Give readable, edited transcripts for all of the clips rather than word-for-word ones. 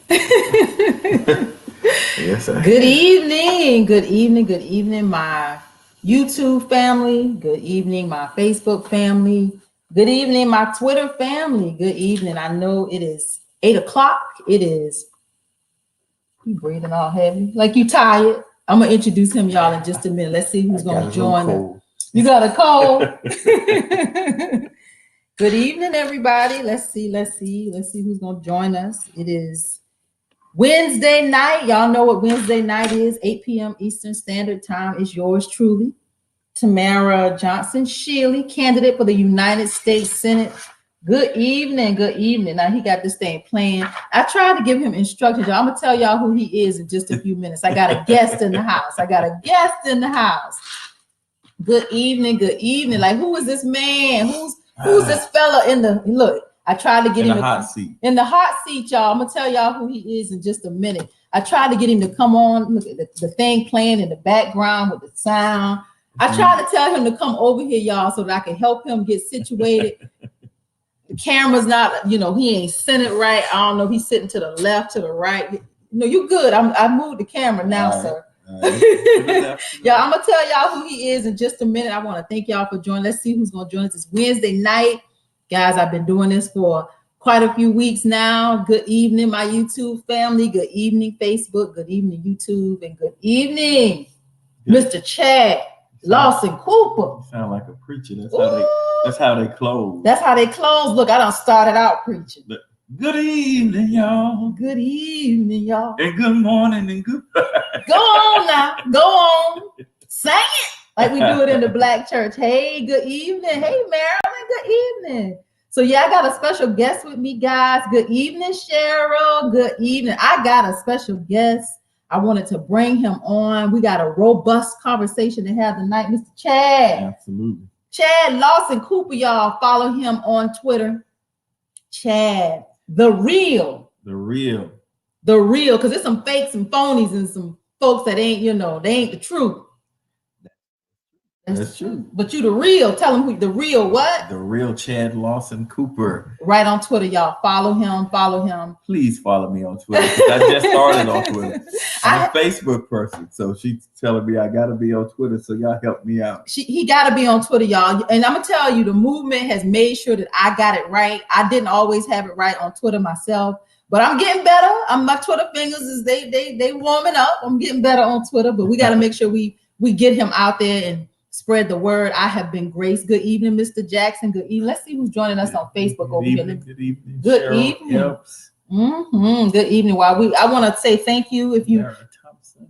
Yes, I Good have. evening, good evening, good evening, my YouTube family. Good evening, my Facebook family. Good evening, my Twitter family. Good evening. I know it is 8 o'clock. It is, you breathing all heavy, like you tired. I'm gonna introduce him, y'all, in just a minute. Let's see I who's got gonna a little join us. cold. You got a cold? Good evening, everybody. Let's see who's gonna join us. It is Wednesday night. Y'all know what Wednesday night is, 8 p.m. Eastern Standard Time. Is yours truly, Tamara Johnson Shealy, candidate for the United States Senate. Good evening, good evening. Now he got this thing playing. I tried to give him instructions. I'm gonna tell y'all who he is in just a few minutes. I got a guest in the house. Good evening, good evening. Like, who is this man? Who's this fella in the look? I tried to get In him the hot seat. in the hot seat, y'all. I'm gonna tell y'all who he is in just a minute. I tried to get him to come on. Look at the thing playing in the background with the sound. I tried to tell him to come over here, y'all, so that I can help him get situated. The camera's not, he ain't centered right. I don't know. He's sitting to the left, to the right. No, you good. I moved the camera now, sir. Yeah, I'm gonna tell y'all who he is in just a minute. I want to thank y'all for joining. Let's see who's gonna join us. It's Wednesday night, guys. I've been doing this for quite a few weeks now. Good evening, my YouTube family. Good evening, Facebook. Good evening, YouTube, and good evening, Mr. Chad Lawson Cooper. You sound like a preacher. That's how they close. That's how they close. Look, I done started out preaching. Good evening, y'all. Good evening, y'all. And good morning and good. Go on now. Go on. Sing it like we do it in the black church. Hey, good evening. Hey, Marilyn. Good evening. So yeah, I got a special guest with me, guys. Good evening, Cheryl. Good evening. I got a special guest. I wanted to bring him on. We got a robust conversation to have tonight, Mr. Chad. Absolutely. Chad Lawson Cooper, y'all. Follow him on Twitter. Chad, the real, because there's some fakes and phonies and some folks that ain't, they ain't the truth. That's true. But you the real. Tell them who the real what? The real Chad Lawson Cooper. Right on Twitter, y'all. Follow him. Please follow me on Twitter. I just started on Twitter. I'm a Facebook person, so she's telling me I gotta be on Twitter. So y'all help me out. He gotta be on Twitter, y'all. And I'm gonna tell you, the movement has made sure that I got it right. I didn't always have it right on Twitter myself, but I'm getting better. My Twitter fingers is they warming up. I'm getting better on Twitter, but we gotta make sure we get him out there and spread the word. I have been graced. Good evening, Mr. Jackson. Good evening. Let's see who's joining us on Facebook over here. Good evening. Good evening. Good evening. I want to say thank you if you.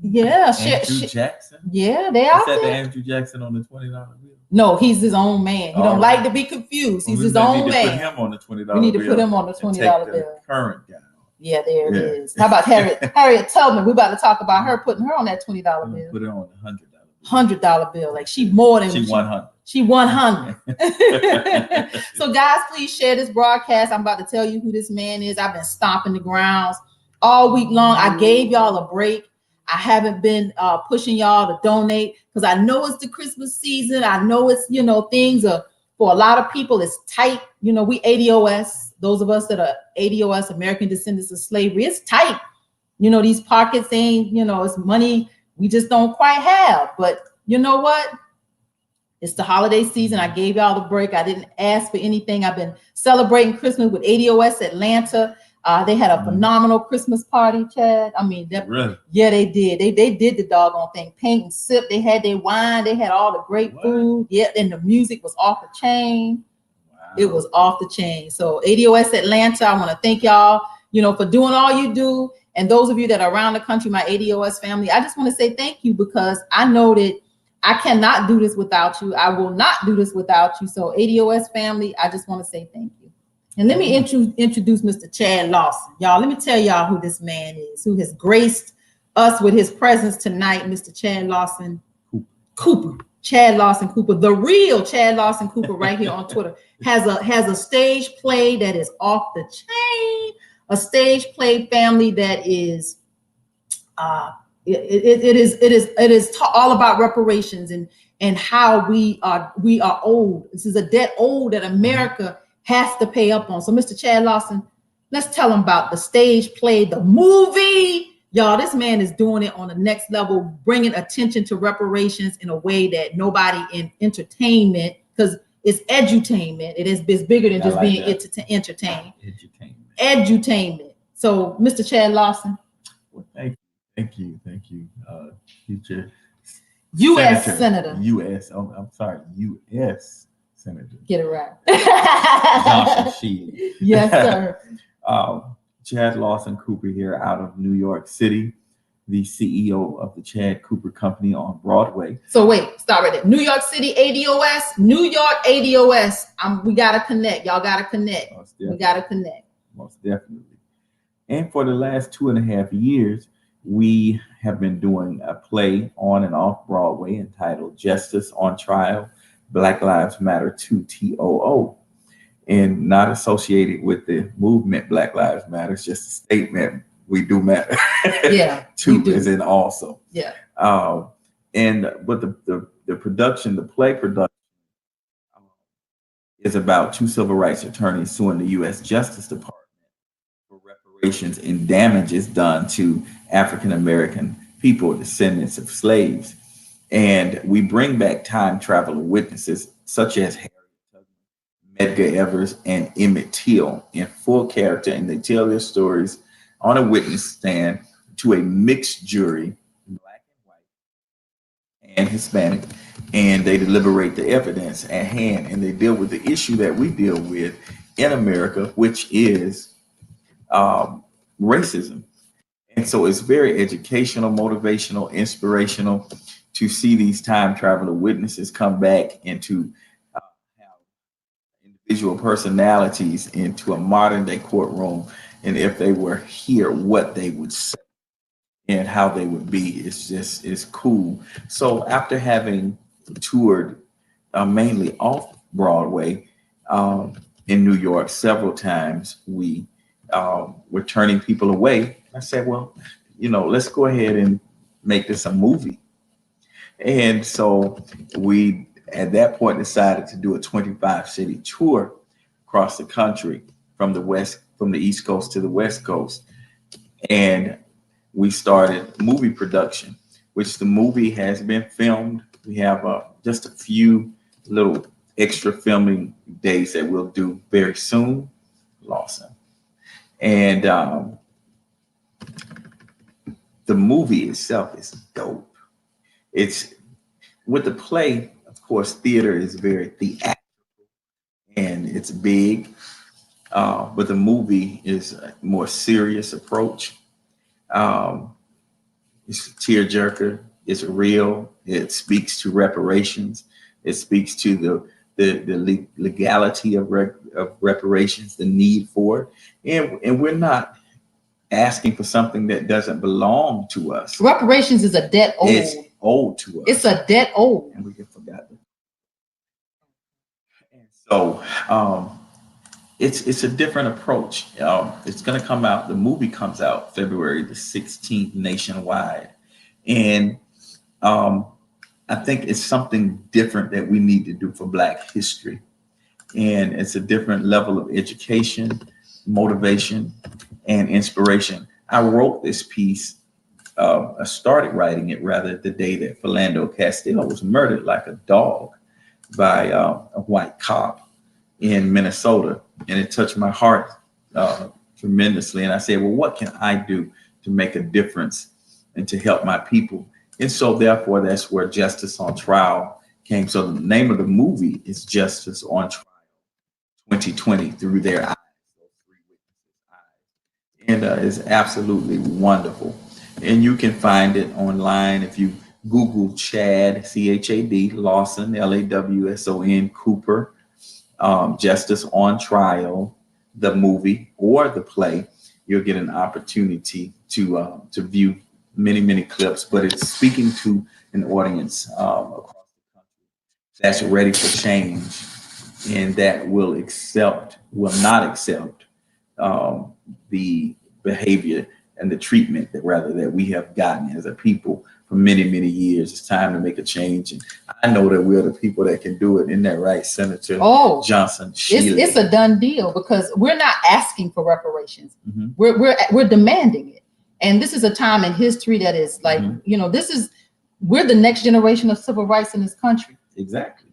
Yeah, Andrew Jackson. Yeah, they are. Is that the Andrew Jackson on the $20 bill? No, he's his own man. He don't like to be confused. He's his own man. Put him on the $20 bill. We need to put him on the $20 bill. Current guy. Yeah, there it is. How about Harriet Tubman? We're about to talk about her, putting her on that $20 bill. Put her on the $100 bill. Like she more than she 100. She 100. So guys, please share this broadcast. I'm about to tell you who this man is. I've been stomping the grounds all week long. I gave y'all a break. I haven't been pushing y'all to donate because I know it's the Christmas season. I know it's, things are, for a lot of people, it's tight. We ADOS, those of us that are ADOS, American Descendants of Slavery, it's tight. These pockets ain't, it's money we just don't quite have. But you know what? It's the holiday season. I gave y'all the break. I didn't ask for anything. I've been celebrating Christmas with ADOS Atlanta. They had a phenomenal Christmas party, Chad. I mean, really? Yeah, they did. They did the doggone thing. Paint and sip. They had their wine. They had all the great food. Yeah, and the music was off the chain. Wow. It was off the chain. So ADOS Atlanta, I want to thank y'all, for doing all you do. And those of you that are around the country, my ADOS family, I just want to say thank you because I know that I cannot do this without you. I will not do this without you. So ADOS family, I just want to say thank you. And let me introduce Mr. Chad Lawson. Y'all, let me tell y'all who this man is, who has graced us with his presence tonight, Mr. Chad Lawson Cooper. Chad Lawson Cooper, the real Chad Lawson Cooper right here on Twitter, has a stage play that is off the chain. A stage play family that is it is all about reparations and how we are owed. This is a debt owed that America has to pay up on. So Mr. Chad Lawson, Let's tell them about the stage play, the movie. Y'all, this man is doing it on the next level, bringing attention to reparations in a way that nobody in entertainment, because it's edutainment. It's bigger than just being entertained. Edutainment. So, Mr. Chad Lawson. Well, thank you, future U.S. Senator. U.S. Oh, I'm sorry, U.S. Senator. Get it right. Johnson Shealy. Yes, sir. Chad Lawson Cooper here out of New York City, the CEO of the Chad Cooper Company on Broadway. So wait, stop right there. New York City ADOS, New York ADOS. We gotta connect. Y'all gotta connect. We gotta connect. Most definitely. And for the last 2.5 years, we have been doing a play on and off Broadway entitled Justice on Trial, Black Lives Matter 2 TOO. And not associated with the movement Black Lives Matter. It's just a statement, we do matter. Yeah. Two is in also. Yeah. But the production, the play production, is about 2 civil rights attorneys suing the U.S. Justice Department for reparations and damages done to African American people, descendants of slaves. And we bring back time traveler witnesses such as Medgar Evers and Emmett Till in full character, and they tell their stories on a witness stand to a mixed jury, Black and white and Hispanic, and they deliberate the evidence at hand, and they deal with the issue that we deal with in America, which is racism. And so it's very educational, motivational, inspirational to see these time traveler witnesses come back into individual personalities into a modern day courtroom, and if they were here, what they would say and how they would be. It's cool. So after having toured mainly off Broadway in New York several times, we were turning people away. I said, well, let's go ahead and make this a movie. And so we at that point decided to do a 25-city tour across the country from the East Coast to the West Coast. And we started movie production, which the movie has been filmed. We have just a few little extra filming days that we'll do very soon, Lawson. And the movie itself is dope. It's with the play, of course, theater is very theatrical and it's big, but the movie is a more serious approach. It's a tearjerker. It's real. It speaks to reparations. It speaks to the legality of reparations, the need for it, and we're not asking for something that doesn't belong to us. Reparations is a debt owed. It's owed to us. It's a debt owed. And we get forgotten. And so it's a different approach. It's going to come out. The movie comes out February the 16th nationwide. And I think it's something different that we need to do for Black history. And it's a different level of education, motivation, and inspiration. I wrote this piece. I started writing it rather the day that Philando Castile was murdered like a dog by a white cop in Minnesota. And it touched my heart tremendously. And I said, well, what can I do to make a difference and to help my people? And so therefore, that's where Justice on Trial came. So the name of the movie is Justice on Trial 2020 through their eyes. And it's absolutely wonderful. And you can find it online if you Google Chad, C-H-A-D, Lawson, L-A-W-S-O-N, Cooper, Justice on Trial, the movie or the play. You'll get an opportunity to view many clips, but it's speaking to an audience across the country that's ready for change and that will not accept the behavior and the treatment that we have gotten as a people for many, many years. It's time to make a change. And I know that we're the people that can do it. Isn't that right, Senator Johnson? It's a done deal, because we're not asking for reparations. Mm-hmm. We're demanding it. And this is a time in history that is like, we're the next generation of civil rights in this country. Exactly.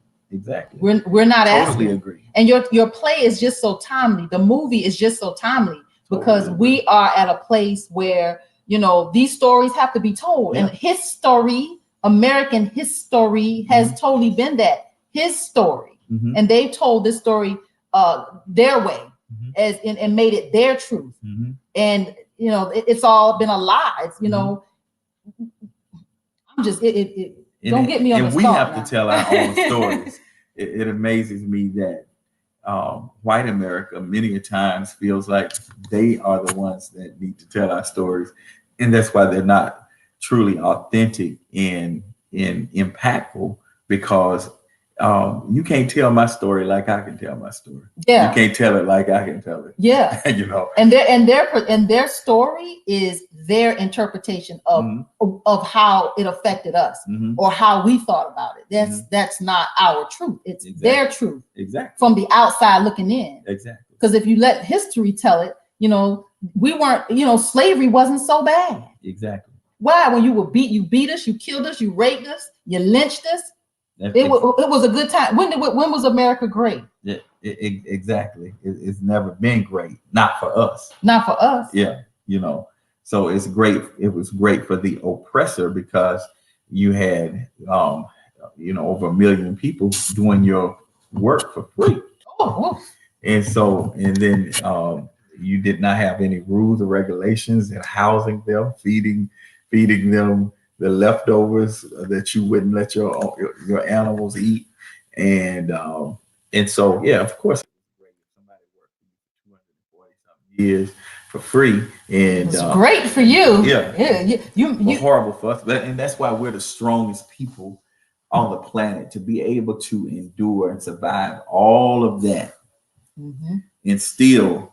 We're not asking. Totally agree. And your play is just so timely. The movie is just so timely, because we are at a place where, these stories have to be told. And history, American history, has totally been that, his story. And they've told this story their way, and made it their truth. And it's all been a lie. It's, I'm just don't get me on the spot. And we have to tell our own stories. It amazes me that white America many a times feels like they are the ones that need to tell our stories, and that's why they're not truly authentic and impactful, because you can't tell my story like I can tell my story. Yeah, you can't tell it like I can tell it. Yeah, and their story is their interpretation of how it affected us, or how we thought about it. That's not our truth. It's their truth. Exactly. From the outside looking in. Exactly. Because if you let history tell it, we weren't. Slavery wasn't so bad. Exactly. Why? When you beat us, you killed us, you raped us, you lynched us. It was a good time. When was America great? Yeah, exactly. It's never been great. Not for us. Not for us. Yeah, So it's great. It was great for the oppressor, because you had, over 1 million people doing your work for free. And then you did not have any rules or regulations in housing them, feeding them the leftovers that you wouldn't let your animals eat, and so of course somebody worked for 240 something years for free, and it's great for you. You horrible for us, and that's why we're the strongest people on the planet, to be able to endure and survive all of that, and still.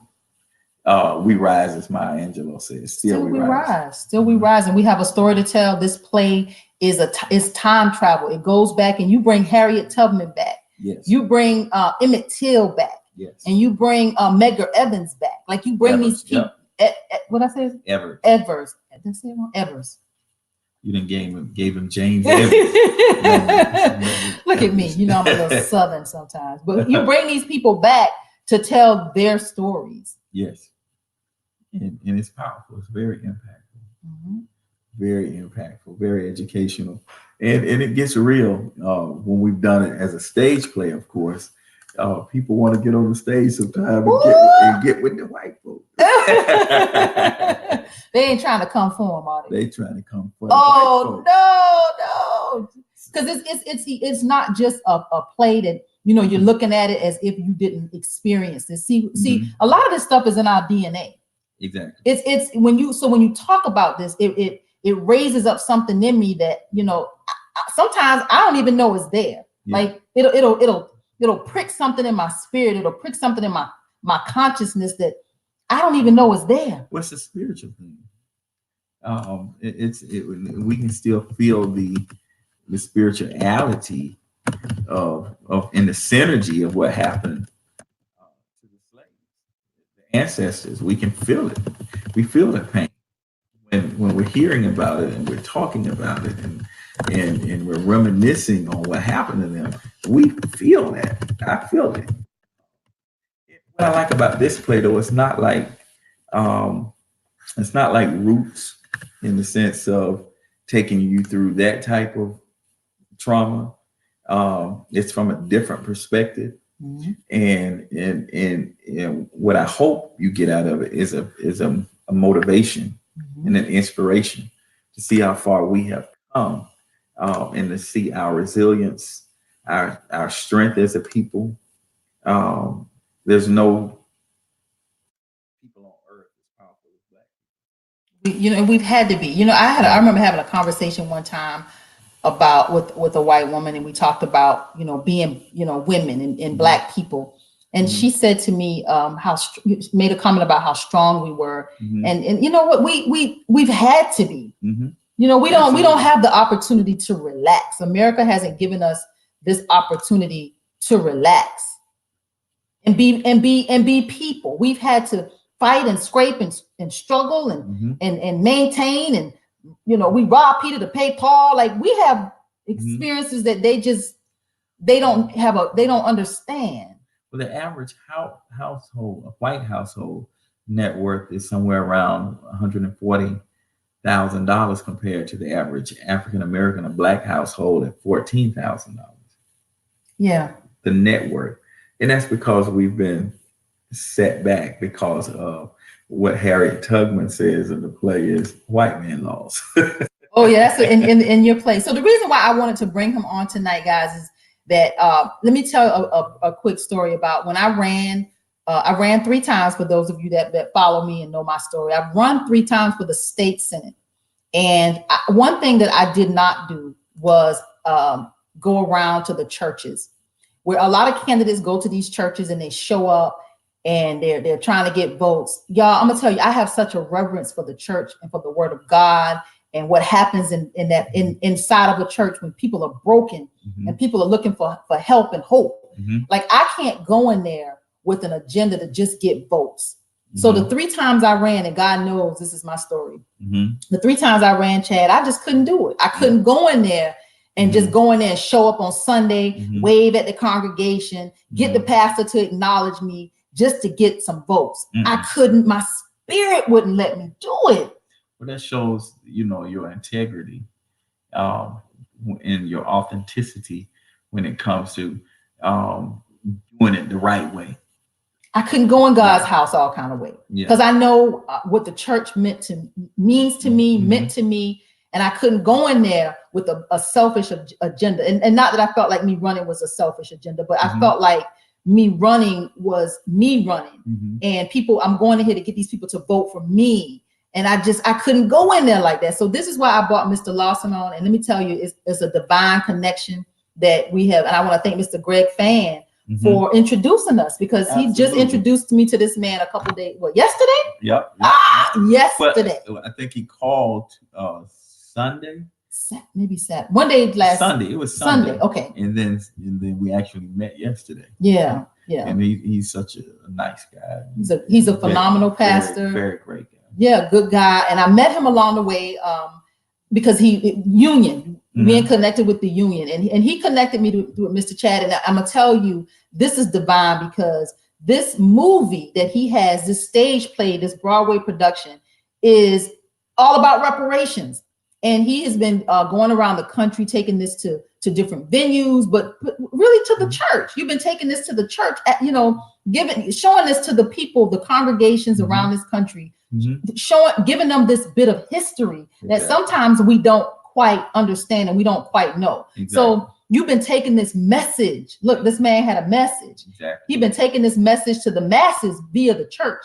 We rise, as Maya Angelou says. Still we rise. Still we rise, and we have a story to tell. This play is time travel. It goes back, and you bring Harriet Tubman back. Yes. You bring Emmett Till back. Yes. And you bring Medgar Evers back. Like you bring these people. What I say? Evers. Did I say it wrong? Evers. You didn't gave him James Evers. Look at me. I'm a little Southern sometimes, but you bring these people back to tell their stories. Yes. And it's powerful. It's very impactful. Very impactful, very educational. And it gets real when we've done it as a stage play, of course. People want to get on the stage sometime and get with the white folks. They ain't trying to come for them, are they? They trying to come for the white folks. No. Because it's not just a play that, you're looking at it as if you didn't experience this. See, a lot of this stuff is in our DNA. Exactly. It's when you talk about this, it raises up something in me that sometimes I don't even know is there. Yeah. Like it'll prick something in my spirit. It'll prick something in my consciousness that I don't even know is there. What's the spiritual thing? We can still feel the spirituality of and the synergy of what happened to the slaves, the ancestors. We can feel it. We feel the pain when we're hearing about it and we're talking about it and we're reminiscing on what happened to them. We feel that. I feel it. What I like about this play, though, it's not like Roots, in the sense of taking you through that type of trauma. It's from a different perspective, and what I hope you get out of it is a motivation and an inspiration to see how far we have come, and to see our resilience, our strength as a people. There's no people on earth as powerful as Black. We've had to be. I remember having a conversation one time about with a white woman, and we talked about being women and Black people And she said to me, made a comment about how strong we were. Mhm. And you know what, we've had to be. Mhm. You know, we Absolutely. don't have the opportunity to relax. America hasn't given us this opportunity to relax and be people. We've had to fight and scrape and struggle Mhm. and maintain, and you know, we rob Peter to pay Paul. Like, we have experiences that they don't understand. Well, the average household, a white household net worth is somewhere around $140,000 compared to the average African American or Black household at $14,000. Yeah. The net worth, and that's because we've been set back because of what Harriet Tubman says in the play is white man laws. Oh yeah, that's in your place. So the reason why I wanted to bring him on tonight, guys, is that let me tell a quick story about when I ran. I ran 3 times, for those of you that follow me and know my story. I've run 3 times for the state senate, and one thing that I did not do was go around to the churches, where a lot of candidates go to these churches and they show up and they're trying to get votes. Y'all, I'm gonna tell you, I have such a reverence for the church and for the word of God and what happens inside of a church when people are broken and people are looking for help and hope. Like, I can't go in there with an agenda to just get votes. So the 3 times I ran, and God knows this is my story. The 3 times I ran, Chad, I just couldn't do it. I couldn't go in there and just go in there and show up on Sunday, wave at the congregation, get the pastor to acknowledge me just to get some votes. I couldn't, my spirit wouldn't let me do it. Well, that shows, you know, your integrity and your authenticity when it comes to doing it the right way. I couldn't go in God's house all kind of way, because I know what the church meant to me, and I couldn't go in there with a selfish agenda. And not that I felt like me running was a selfish agenda, but I felt like me running was me running, and I'm going in here to get these people to vote for me. And I couldn't go in there like that. So this is why I brought Mr. Lawson on. And let me tell you, it's a divine connection that we have. And I want to thank Mr. Greg Fan for introducing us, because he just introduced me to this man a couple days, yesterday? Yep. Yesterday. But I think he called Sunday. Maybe Saturday. One day last Sunday. It was Sunday. Okay. And then we actually met yesterday. Yeah. And he's such a nice guy. He's a phenomenal pastor. Very, very great guy. Yeah, good guy. And I met him along the way because union. We ain't connected with the union, and he connected me to Mr. Chad. And I'm gonna tell you, this is divine, because this movie that he has, this stage play, this Broadway production, is all about reparations. And he has been going around the country taking this to different venues, but really to the church. You've been taking this to the church, showing this to the people, the congregations around this country, giving them this bit of history that sometimes we don't quite understand and we don't quite know. So you've been taking this message. Look, this man had a message. He's been taking this message to the masses via the church.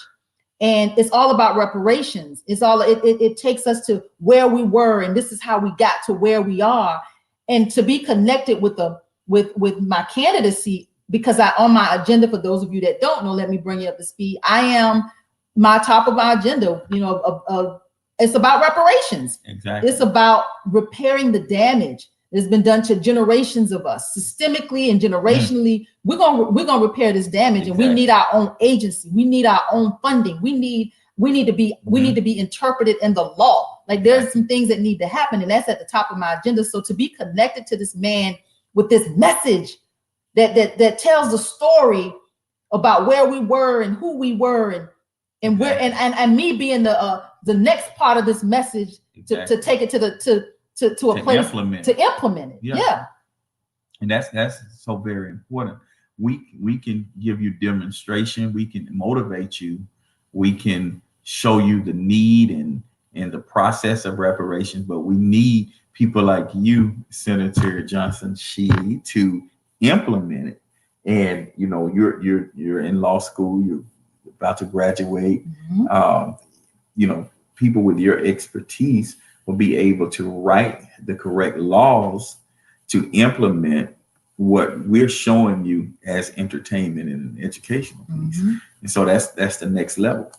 And it's all about reparations. It takes us to where we were, and this is how we got to where we are. And to be connected with my candidacy, because on my agenda, for those of you that don't know, let me bring you up to speed. I am top of my agenda, it's about reparations. Exactly. It's about repairing the damage that's been done to generations of us, systemically and generationally. We're gonna repair this damage, and we need our own agency. We need our own funding. We need to be interpreted in the law. Like, there's some things that need to happen, and that's at the top of my agenda. So to be connected to this man with this message that tells the story about where we were and who we were, and where and me being the next part of this message to take it to a place to implement it. Yeah. And that's so very important. We can give you demonstration, we can motivate you, we can show you the need and the process of reparations, but we need people like you, Senator Johnson Shealy, to implement it. And you're in law school, you're about to graduate. People with your expertise will be able to write the correct laws to implement, and the process of reparations. what we're showing you as entertainment and an educational piece. Mhm. And so that's the next level.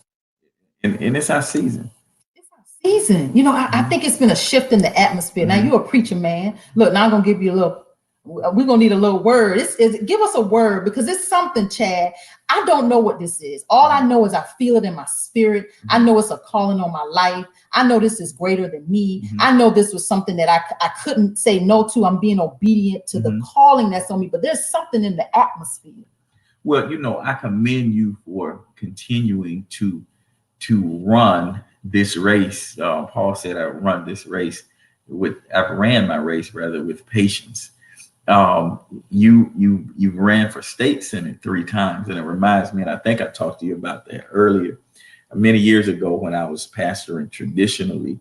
And it's our season. It's our season. You know, I think it's been a shift in the atmosphere. Now you're a preacher, man. Look, now I'm gonna give you a little. We're gonna need a little word. Give us a word, because it's something, Chad. I don't know what this is. All I know is I feel it in my spirit. I know it's a calling on my life. I know this is greater than me. I know this was something that I couldn't say no to. I'm being obedient to the calling that's on me. But there's something in the atmosphere. Well, you know, I commend you for continuing to run this race. Paul said, "I run this race I've ran my race rather with patience." You ran for state senate 3 times, and it reminds me, and I think I talked to you about that earlier, many years ago when I was pastoring traditionally.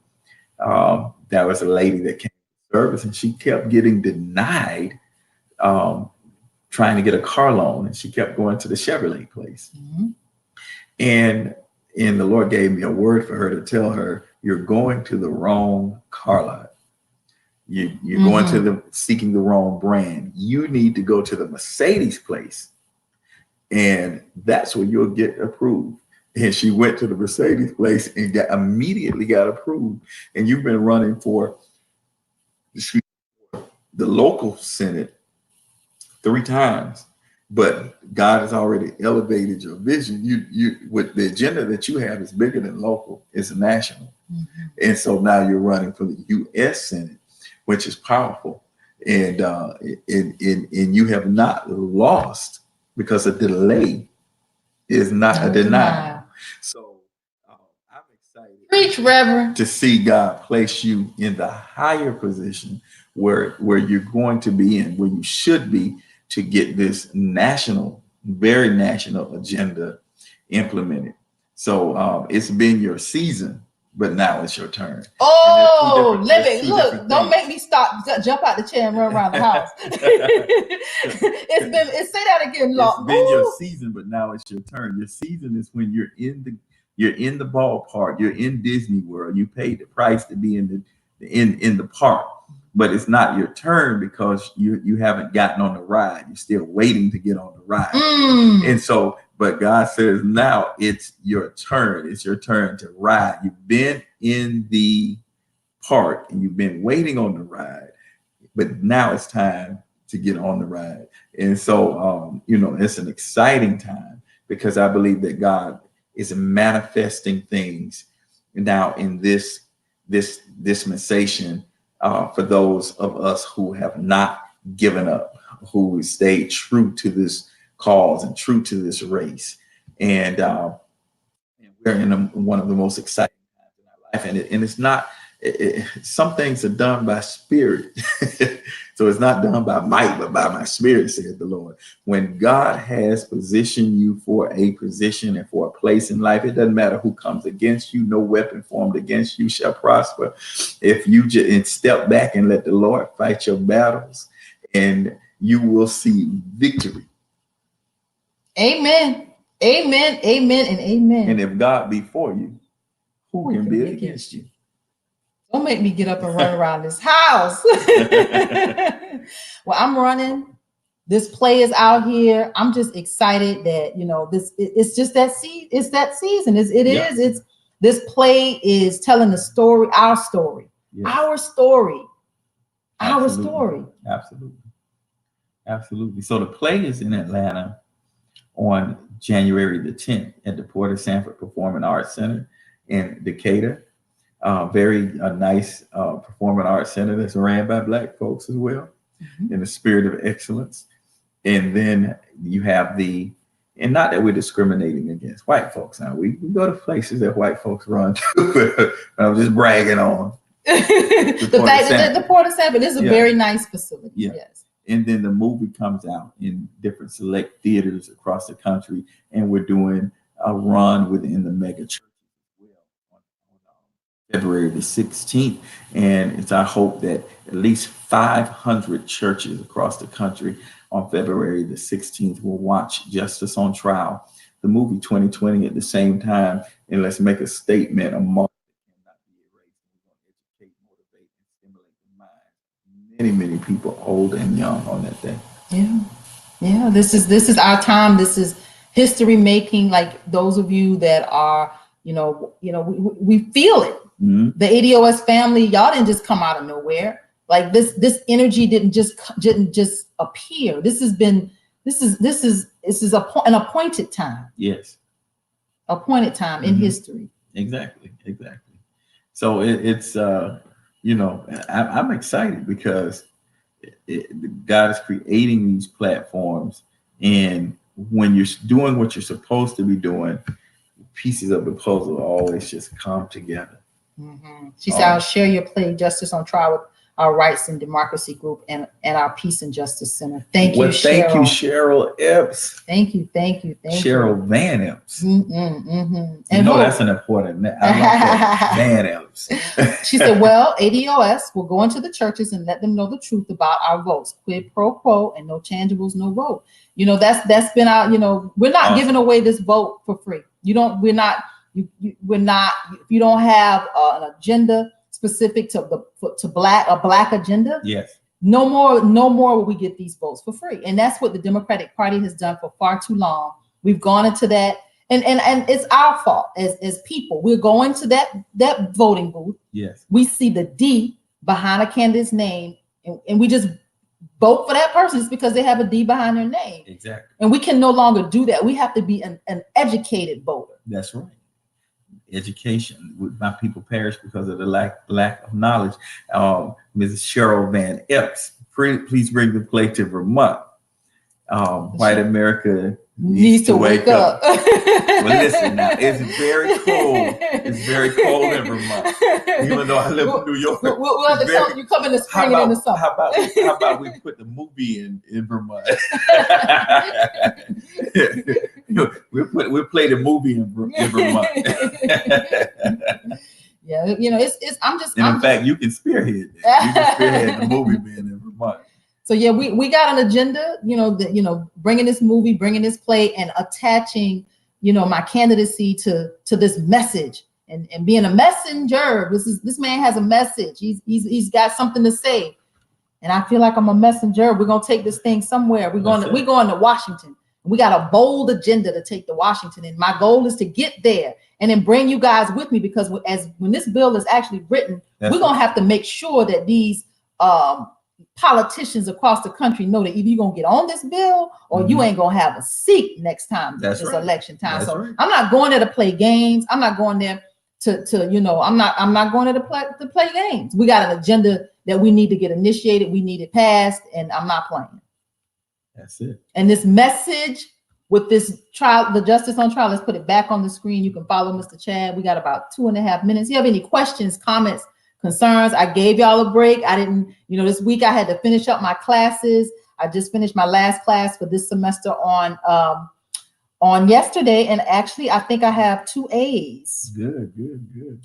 There was a lady that came to service, and she kept getting denied trying to get a car loan, and she kept going to the Chevrolet place. And the Lord gave me a word for her to tell her, "You're going to the wrong car lot. You're going to seeking the wrong brand. You need to go to the Mercedes place, and that's where you'll get approved." And she went to the Mercedes place and immediately got approved. And you've been running for the local Senate 3 times, but God has already elevated your vision. You with the agenda that you have is bigger than local, it's national. And so now you're running for the U.S. Senate, which is powerful. And you have not lost, because a delay is not a denial. So I'm excited. Preach, Reverend. To see God place you in the higher position where you're going to be in, where you should be, to get this national, very national agenda implemented. So it's been your season, but now it's your turn. Oh, let me look. Don't make me stop, jump out the chair and run around the house. Say that again, Lord. It's been your season, but now it's your turn. Your season is when you're in the ballpark, you're in Disney World, you paid the price to be in the park. But it's not your turn because you haven't gotten on the ride. You're still waiting to get on the ride. And so, but God says, now it's your turn. It's your turn to ride. You've been in the park and you've been waiting on the ride, but now it's time to get on the ride. And so, it's an exciting time, because I believe that God is manifesting things now in this dispensation. For those of us who have not given up, who stayed true to this cause and true to this race. And we're in one of the most exciting times in our life. And it's not, some things are done by spirit. So it's not done by might, but by my spirit, said the Lord. When God has positioned you for a position and for a place in life, it doesn't matter who comes against you. No weapon formed against you shall prosper. If you just step back and let the Lord fight your battles, and you will see victory. Amen. Amen. Amen. And amen. And if God be for you, who can be against you? Don't make me get up and run around this house. Well, I'm running. This play is out here. I'm just excited that, it's just that it's that season. It's this play is telling the story, our story, our story, our story. Absolutely. So the play is in Atlanta on January the 10th at the Porter Sanford Performing Arts Center in Decatur. Very nice performing arts center that's ran by Black folks as well, in the spirit of excellence. And then you have and not that we're discriminating against white folks. Now we go to places that white folks run to. I'm just bragging on the Porter Sanford is a very nice facility. Yes. And then the movie comes out in different select theaters across the country, and we're doing a run within the mega church on February the 16th. And it's our hope that at least 500 churches across the country on February the 16th will watch Justice on Trial, the movie 2020, at the same time. And let's make a statement, a mark that cannot be erased. We're going to educate, motivate, and stimulate the mind. Many people, old and young, on that day. Yeah. Yeah. This is our time. This is history making. Like those of you that are, we feel it. Mhm. The ADOS family, y'all didn't just come out of nowhere. Like this energy didn't just appear. An appointed time. Yes. Appointed time in Mhm. history. Exactly. So I'm excited because God is creating these platforms, and when you're doing what you're supposed to be doing, pieces of the puzzle always just come together. Mm-hmm. She said, "I'll share your play, Justice on Trial, with our Rights and Democracy Group and our Peace and Justice Center." Thank you, Cheryl. Thank you, Cheryl Epps. Thank you. Cheryl Van Epps. Mm-hmm, mm-hmm. And that's an important name. I like that. Van Epps. She said, "Well, ADOS will go into the churches and let them know the truth about our votes. Quid pro quo and no tangibles, no vote." That's been our. We're not Awesome. giving away this vote for free. We're not. We're not. If you don't have an agenda specific to a black agenda, yes, no more will we get these votes for free. And that's what the Democratic Party has done for far too long. We've gone into that, and it's our fault as people. We're going to that voting booth. Yes, we see the D behind a candidate's name, and we just vote for that person just because they have a D behind their name. Exactly. And we can no longer do that. We have to be an educated voter. That's right. Education. My people perish because of the lack of knowledge. Mrs. Cheryl Van Epps, please bring the play to Vermont. White America needs to wake up. Well, listen now, it's very cold. It's very cold in Vermont. Even though I live in New York. We'll have to you come in the spring and in the summer. How about we put the movie in Vermont? we'll play the movie in Vermont. Yeah, it's in fact, you can spearhead it. You can spearhead the movie being in Vermont. So yeah, we got an agenda, bringing this movie, bringing this play, and attaching, my candidacy to this message and being a messenger. This man has a message. He's got something to say, and I feel like I'm a messenger. We're gonna take this thing somewhere. We're going to Washington. We got a bold agenda to take to Washington, and my goal is to get there and then bring you guys with me, because when this bill is actually written, we're gonna have to make sure that these politicians across the country know that either you're gonna get on this bill or you ain't gonna have a seat next time. That's right. Election time. That's right. I'm not going there to play games. I'm not going there I'm not going there to play games. We got an agenda that we need to get initiated. We need it passed, and I'm not playing. That's it. And this message with this trial, the Justice on Trial, let's put it back on the screen. You can follow Mr. Chad. We got about 2.5 minutes. If you have any questions, comments, concerns, I gave y'all a break. I didn't, this week I had to finish up my classes. I just finished my last class for this semester on yesterday, and actually I think I have 2 A's. Good.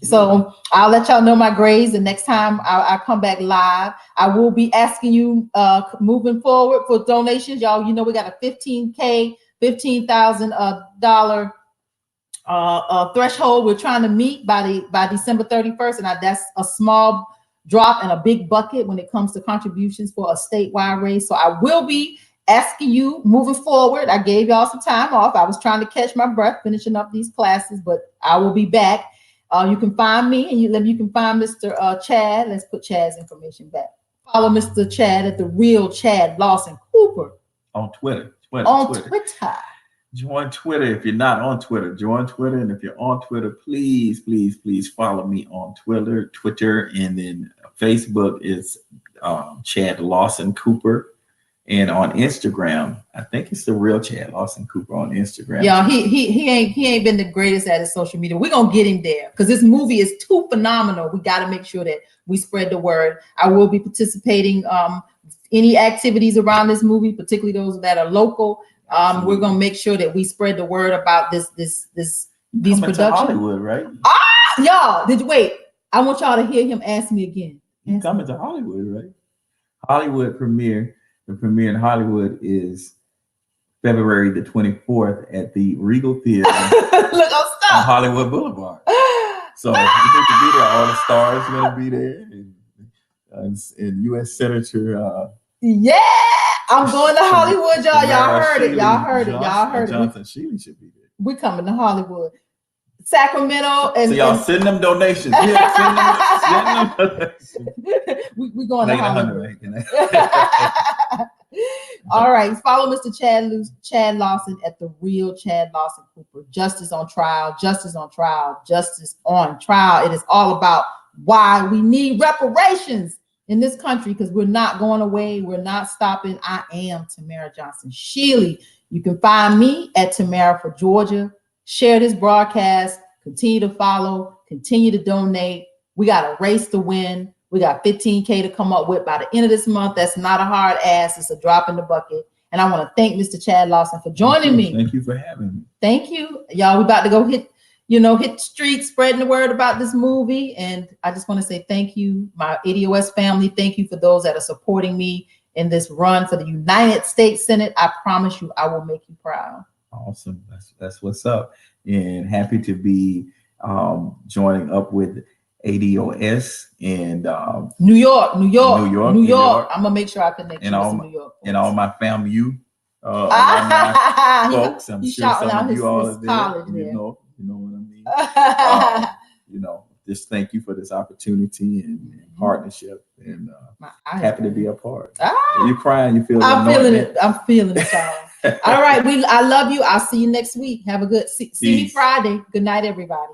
So I'll let y'all know my grades the next time I come back live. I will be asking you moving forward for donations. Y'all, we got a $15,000 threshold we're trying to meet by December 31st, and that's a small drop in a big bucket when it comes to contributions for a statewide race. So I will be asking you moving forward. I gave y'all some time off. I was trying to catch my breath finishing up these classes, but I will be back. You can find me, and you can find Mr. Chad. Let's put Chad's information back. Follow Mr. Chad at The Real Chad Lawson Cooper on Twitter. Twitter. Join Twitter. If you're not on Twitter, join Twitter. And if you're on Twitter, please follow me on Twitter, and then Facebook is Chad Lawson Cooper. And on Instagram, I think it's The Real Chad Lawson Cooper on Instagram. Yeah, he ain't been the greatest at his social media. We're gonna get him there because this movie is too phenomenal. We got to make sure that we spread the word. I will be participating any activities around this movie, particularly those that are local. We're gonna make sure that we spread the word about these productions. Hollywood, right? Y'all, did you wait? I want y'all to hear him ask me again. You coming to Hollywood, right? Hollywood premiere. The premiere in Hollywood is February the 24th at the Regal Theater on Hollywood Boulevard. So you need to be there. All the stars are going to be there, and U.S. Senator. Yeah. I'm going to Hollywood, y'all. Y'all heard it. Y'all Shealy heard it. Y'all heard it. Johnson Shealy should be there. We coming to Hollywood, Sacramento, and So y'all send them donations. Yeah, send them. we going to Make it Hollywood. 100. All right, follow Mr. Chad Lawson at The Real Chad Lawson Cooper. Justice on trial, justice on trial, justice on trial. It is all about why we need reparations in this country, because we're not going away. We're not stopping. I am Tamara Johnson Shealy. You can find me at Tamara for Georgia. Share this broadcast. Continue to follow. Continue to donate. We got a race to win. We got 15K to come up with by the end of this month. That's not a hard ask. It's a drop in the bucket. And I want to thank Mr. Chad Lawson for joining me. Thank you for having me. Thank you. Y'all, we about to go hit the streets, spreading the word about this movie. And I just want to say thank you, my ADOS family. Thank you for those that are supporting me in this run for the United States Senate. I promise you, I will make you proud. Awesome. That's what's up. And happy to be joining up with ADOS and New York. New York. I'm gonna make sure I connect you to New York. And all my FAMU folks. I'm He's sure some shouting out of you all his are there. college You there. know what I mean. Just thank you for this opportunity and partnership, and happy to be a part. You're crying. You feel? I'm feeling it. I'm feeling it, y'all. All right, I love you. I'll see you next week. Have a good see me Friday. Good night, everybody.